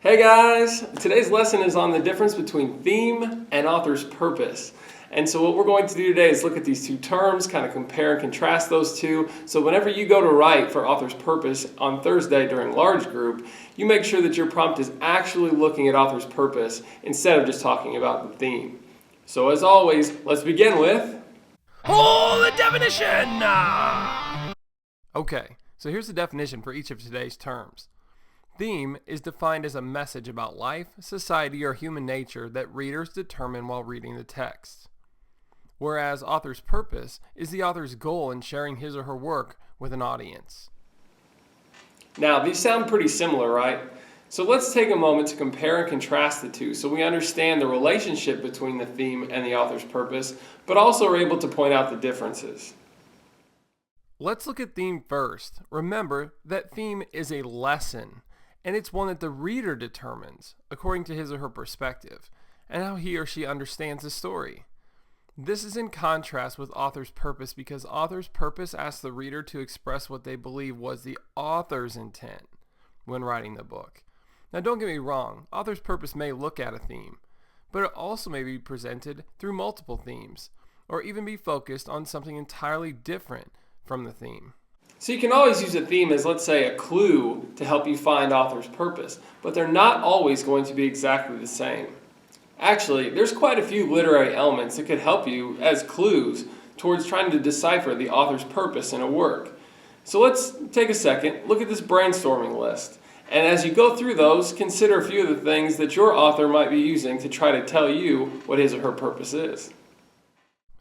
Hey guys! Today's lesson is on the difference between theme and author's purpose. And so what we're going to do today is look at these two terms, kind of compare and contrast those two. So whenever you go to write for author's purpose on Thursday during large group, you make sure that your prompt is actually looking at author's purpose instead of just talking about the theme. So as always, let's begin with... Oh, the definition! Okay, so here's the definition for each of today's terms. Theme is defined as a message about life, society, or human nature that readers determine while reading the text. Whereas author's purpose is the author's goal in sharing his or her work with an audience. Now, these sound pretty similar, right? So let's take a moment to compare and contrast the two so we understand the relationship between the theme and the author's purpose, but also are able to point out the differences. Let's look at theme first. Remember that theme is a lesson, and it's one that the reader determines according to his or her perspective and how he or she understands the story. This is in contrast with author's purpose because author's purpose asks the reader to express what they believe was the author's intent when writing the book. Now don't get me wrong, author's purpose may look at a theme, but it also may be presented through multiple themes or even be focused on something entirely different from the theme. So you can always use a theme as, let's say, a clue to help you find author's purpose, but they're not always going to be exactly the same. Actually, there's quite a few literary elements that could help you as clues towards trying to decipher the author's purpose in a work. So let's take a second, look at this brainstorming list, and as you go through those, consider a few of the things that your author might be using to try to tell you what his or her purpose is.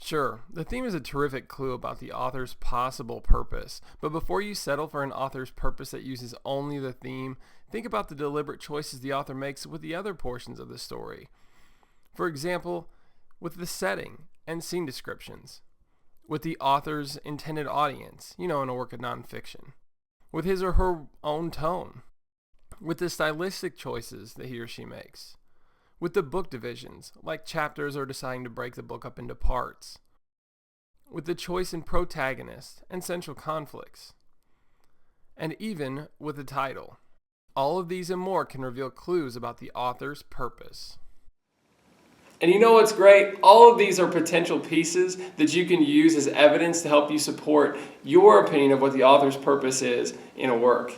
Sure, the theme is a terrific clue about the author's possible purpose, but before you settle for an author's purpose that uses only the theme, think about the deliberate choices the author makes with the other portions of the story. For example, with the setting and scene descriptions, with the author's intended audience, in a work of nonfiction, with his or her own tone, with the stylistic choices that he or she makes, with the book divisions, like chapters or deciding to break the book up into parts, with the choice in protagonist and central conflicts, and even with the title. All of these and more can reveal clues about the author's purpose. And you know what's great? All of these are potential pieces that you can use as evidence to help you support your opinion of what the author's purpose is in a work.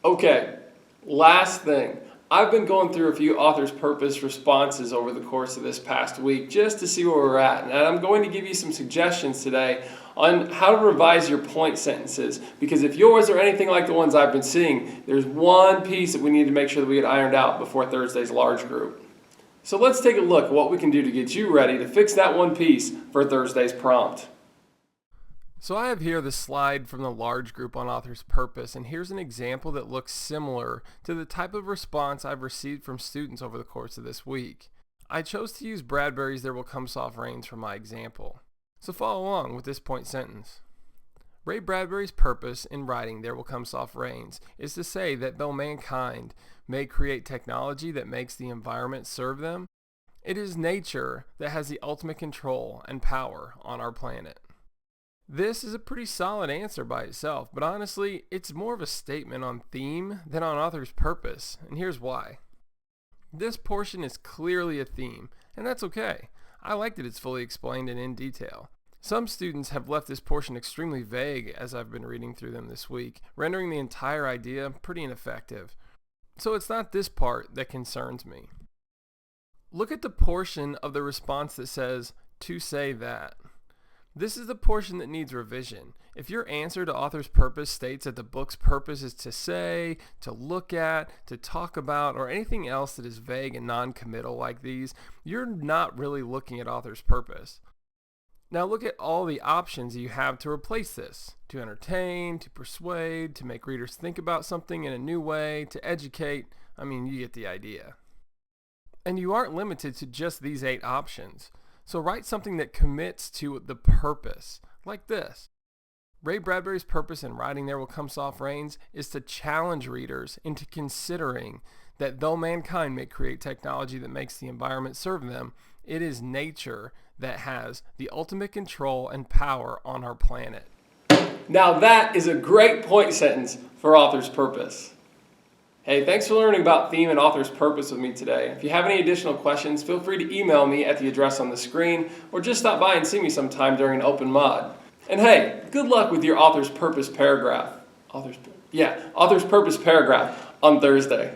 Okay, last thing. I've been going through a few author's purpose responses over the course of this past week just to see where we're at. And I'm going to give you some suggestions today on how to revise your point sentences. Because if yours are anything like the ones I've been seeing, there's one piece that we need to make sure that we get ironed out before Thursday's large group. So let's take a look at what we can do to get you ready to fix that one piece for Thursday's prompt. So I have here the slide from the large group on author's purpose, and here's an example that looks similar to the type of response I've received from students over the course of this week. I chose to use Bradbury's There Will Come Soft Rains for my example. So follow along with this point sentence. Ray Bradbury's purpose in writing There Will Come Soft Rains is to say that though mankind may create technology that makes the environment serve them, it is nature that has the ultimate control and power on our planet. This is a pretty solid answer by itself, but honestly, it's more of a statement on theme than on author's purpose, and here's why. This portion is clearly a theme, and that's okay. I like that it's fully explained and in detail. Some students have left this portion extremely vague as I've been reading through them this week, rendering the entire idea pretty ineffective. So it's not this part that concerns me. Look at the portion of the response that says, "to say that." This is the portion that needs revision. If your answer to author's purpose states that the book's purpose is to say, to look at, to talk about, or anything else that is vague and non-committal like these, you're not really looking at author's purpose. Now look at all the options you have to replace this. To entertain, to persuade, to make readers think about something in a new way, to educate. You get the idea. And you aren't limited to just these 8 options. So write something that commits to the purpose, like this. Ray Bradbury's purpose in writing There Will Come Soft Rains is to challenge readers into considering that though mankind may create technology that makes the environment serve them, it is nature that has the ultimate control and power on our planet. Now that is a great point sentence for author's purpose. Hey, thanks for learning about theme and author's purpose with me today. If you have any additional questions, feel free to email me at the address on the screen, or just stop by and see me sometime during an open mod. And hey, good luck with your author's purpose paragraph. Author's purpose paragraph on Thursday.